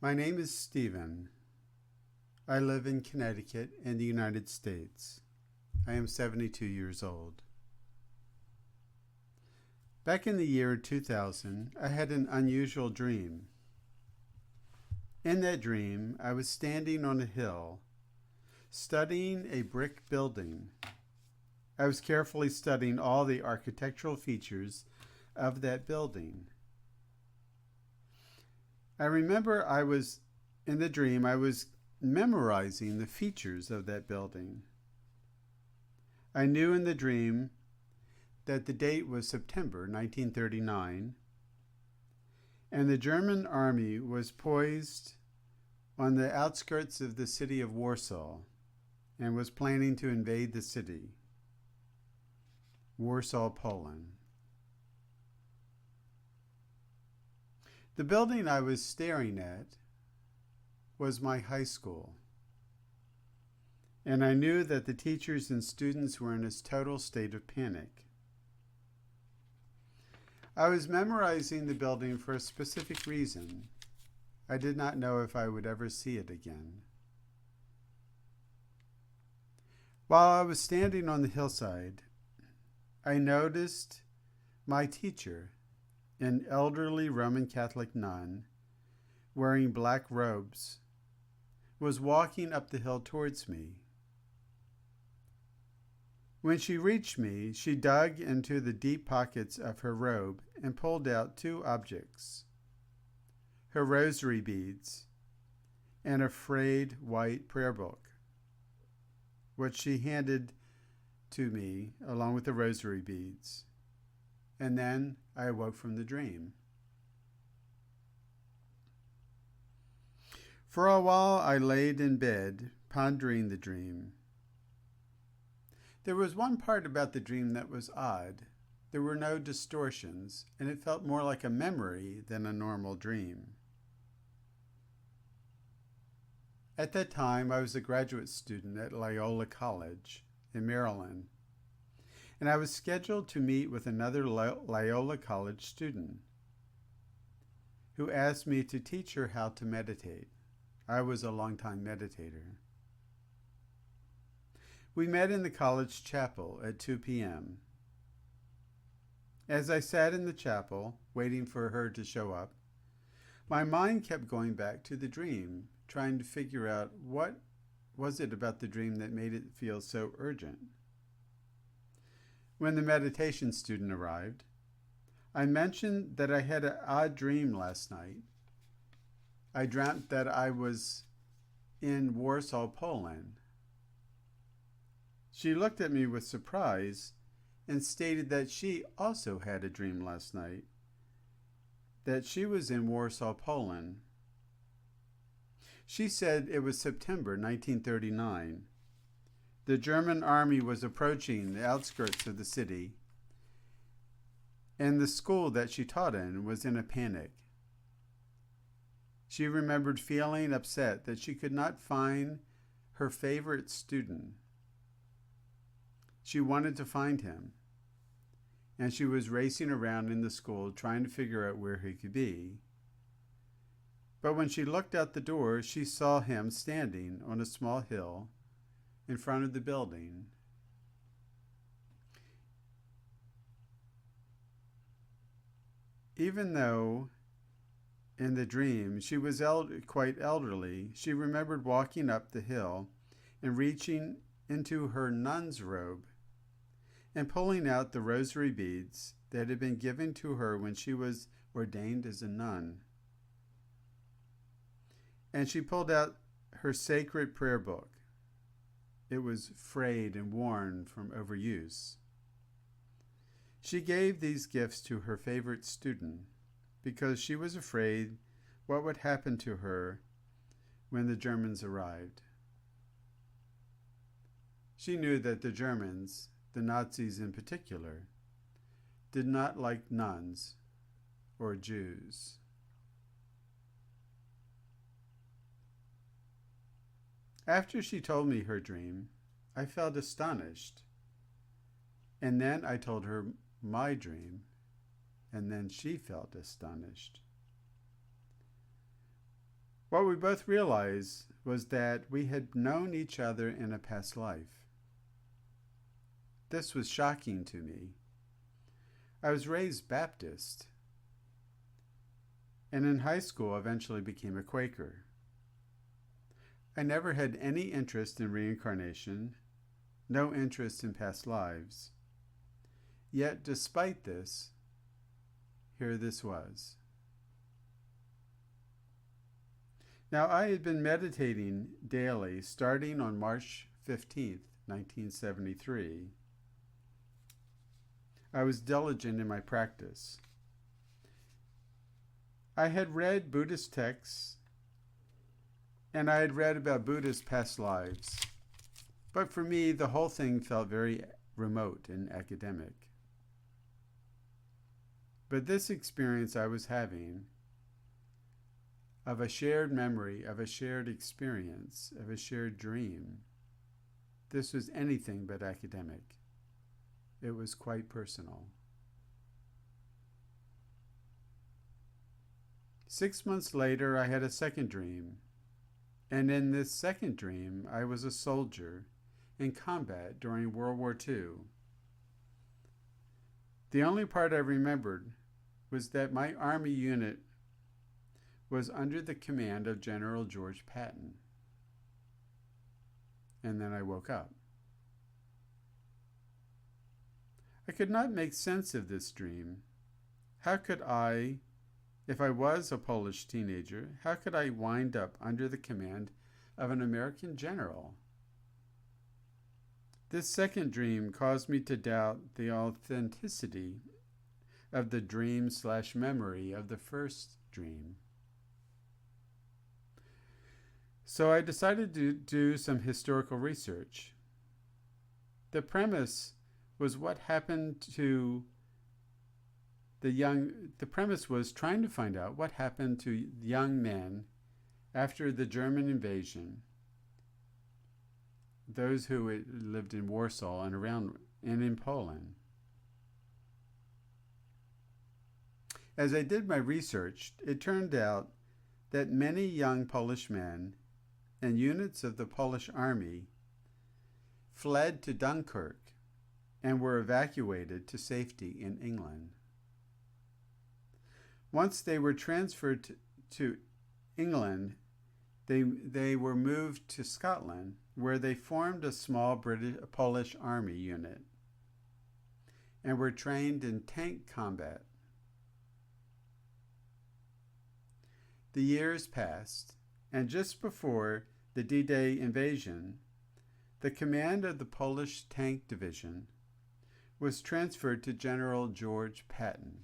My name is Stephen. I live in Connecticut in the United States. I am 72 years old. Back in the year 2000, I had an unusual dream. In that dream, I was standing on a hill, studying a brick building. I was carefully studying all the architectural features of that building. I remember in the dream, I was memorizing the features of that building. I knew in the dream that the date was September 1939, and the German army was poised on the outskirts of the city of Warsaw and was planning to invade the city, Warsaw, Poland. The building I was staring at was my high school, and I knew that the teachers and students were in a total state of panic. I was memorizing the building for a specific reason. I did not know if I would ever see it again. While I was standing on the hillside, I noticed my teacher, an elderly Roman Catholic nun, wearing black robes, was walking up the hill towards me. When she reached me, she dug into the deep pockets of her robe and pulled out two objects: her rosary beads and a frayed white prayer book, which she handed to me along with the rosary beads. And then I awoke from the dream. For a while I laid in bed, pondering the dream. There was one part about the dream that was odd. There were no distortions, and it felt more like a memory than a normal dream. At that time, I was a graduate student at Loyola College in Maryland, and I was scheduled to meet with another Loyola College student who asked me to teach her how to meditate. I was a longtime meditator. We met in the college chapel at 2 p.m. As I sat in the chapel, waiting for her to show up, my mind kept going back to the dream, trying to figure out what was it about the dream that made it feel so urgent. When the meditation student arrived, I mentioned that I had an odd dream last night. I dreamt that I was in Warsaw, Poland. She looked at me with surprise and stated that she also had a dream last night, that she was in Warsaw, Poland. She said it was September 1939. The German army was approaching the outskirts of the city, and the school that she taught in was in a panic. She remembered feeling upset that she could not find her favorite student. She wanted to find him, and she was racing around in the school trying to figure out where he could be. But when she looked out the door, she saw him standing on a small hill in front of the building. Even though in the dream she was quite elderly, she remembered walking up the hill and reaching into her nun's robe and pulling out the rosary beads that had been given to her when she was ordained as a nun. And she pulled out her sacred prayer book. It was frayed and worn from overuse. She gave these gifts to her favorite student because she was afraid what would happen to her when the Germans arrived. She knew that the Germans, the Nazis in particular, did not like nuns or Jews. After she told me her dream, I felt astonished. And then I told her my dream, and then she felt astonished. What we both realized was that we had known each other in a past life. This was shocking to me. I was raised Baptist, and in high school eventually became a Quaker. I never had any interest in reincarnation, no interest in past lives. Yet, despite this, here this was. Now, I had been meditating daily starting on March 15th, 1973. I was diligent in my practice. I had read Buddhist texts, and I had read about Buddhist past lives. But for me, the whole thing felt very remote and academic. But this experience I was having of a shared memory, of a shared experience, of a shared dream, this was anything but academic. It was quite personal. 6 months later, I had a second dream. And in this second dream, I was a soldier in combat during World War II. The only part I remembered was that my Army unit was under the command of General George Patton. And then I woke up. I could not make sense of this dream. How could I, if I was a Polish teenager, how could I wind up under the command of an American general? This second dream caused me to doubt the authenticity of the dream/memory of the first dream. So I decided to do some historical research. The premise was what happened to the premise was trying to find out what happened to young men after the German invasion, those who lived in Warsaw and around and in Poland. As I did my research, it turned out that many young Polish men and units of the Polish army fled to Dunkirk and were evacuated to safety in England. Once they were transferred to England, they were moved to Scotland, where they formed a small Polish army unit and were trained in tank combat. The years passed, and just before the D-Day invasion, the command of the Polish Tank Division was transferred to General George Patton.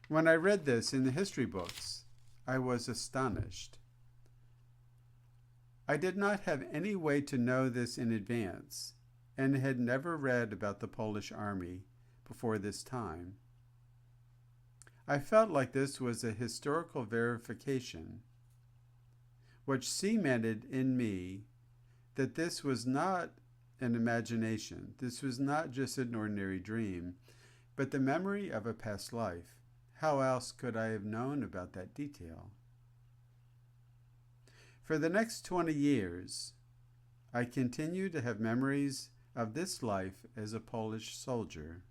When I read this in the history books, I was astonished. I did not have any way to know this in advance and had never read about the Polish army before this time. I felt like this was a historical verification, which cemented in me that this was not an imagination. This was not just an ordinary dream, but the memory of a past life. How else could I have known about that detail? For the next 20 years, I continued to have memories of this life as a Polish soldier.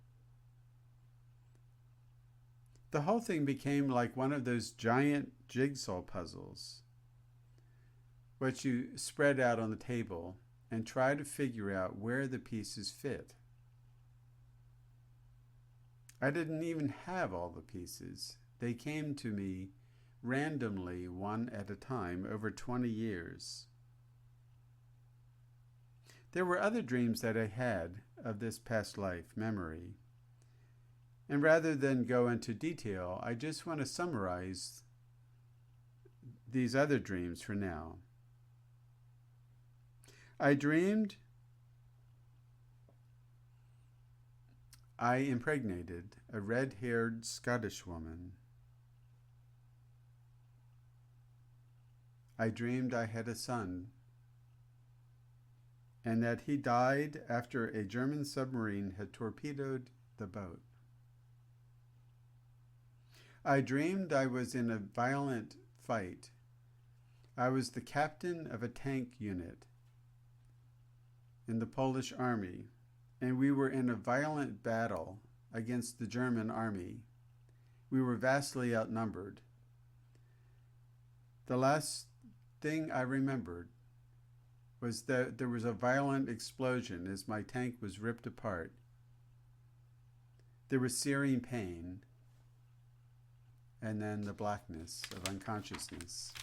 The whole thing became like one of those giant jigsaw puzzles, which you spread out on the table and try to figure out where the pieces fit. I didn't even have all the pieces. They came to me randomly, one at a time, over 20 years. There were other dreams that I had of this past life memory. And rather than go into detail, I just want to summarize these other dreams for now. I dreamed I impregnated a red-haired Scottish woman. I dreamed I had a son, and that he died after a German submarine had torpedoed the boat. I dreamed I was in a violent fight. I was the captain of a tank unit in the Polish army, and we were in a violent battle against the German army. We were vastly outnumbered. The last thing I remembered was that there was a violent explosion as my tank was ripped apart. There was searing pain, and then the blackness of unconsciousness.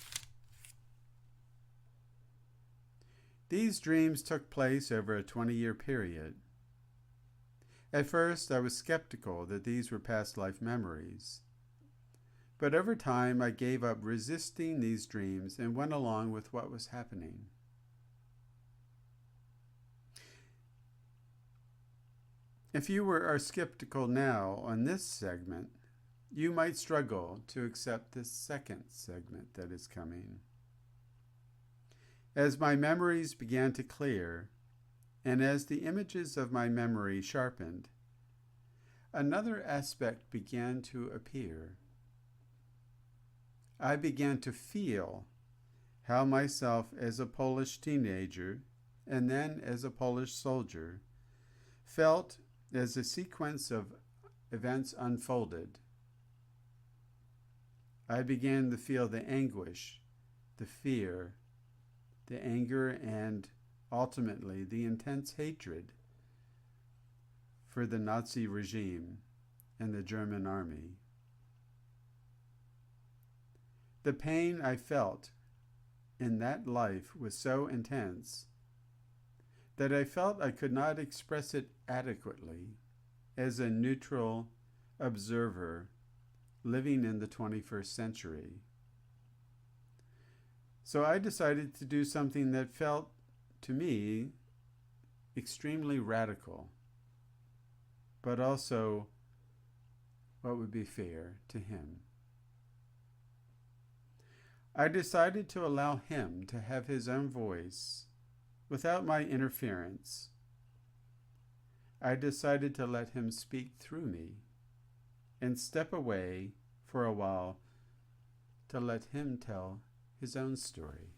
These dreams took place over a 20-year period. At first, I was skeptical that these were past life memories. But over time, I gave up resisting these dreams and went along with what was happening. If you are skeptical now on this segment, you might struggle to accept this second segment that is coming. As my memories began to clear, and as the images of my memory sharpened, another aspect began to appear. I began to feel how myself as a Polish teenager, and then as a Polish soldier, felt as a sequence of events unfolded. I began to feel the anguish, the fear, the anger, and ultimately the intense hatred for the Nazi regime and the German army. The pain I felt in that life was so intense that I felt I could not express it adequately as a neutral observer living in the 21st century. So I decided to do something that felt, to me, extremely radical, but also what would be fair to him. I decided to allow him to have his own voice without my interference. I decided to let him speak through me and step away for a while to let him tell his own story.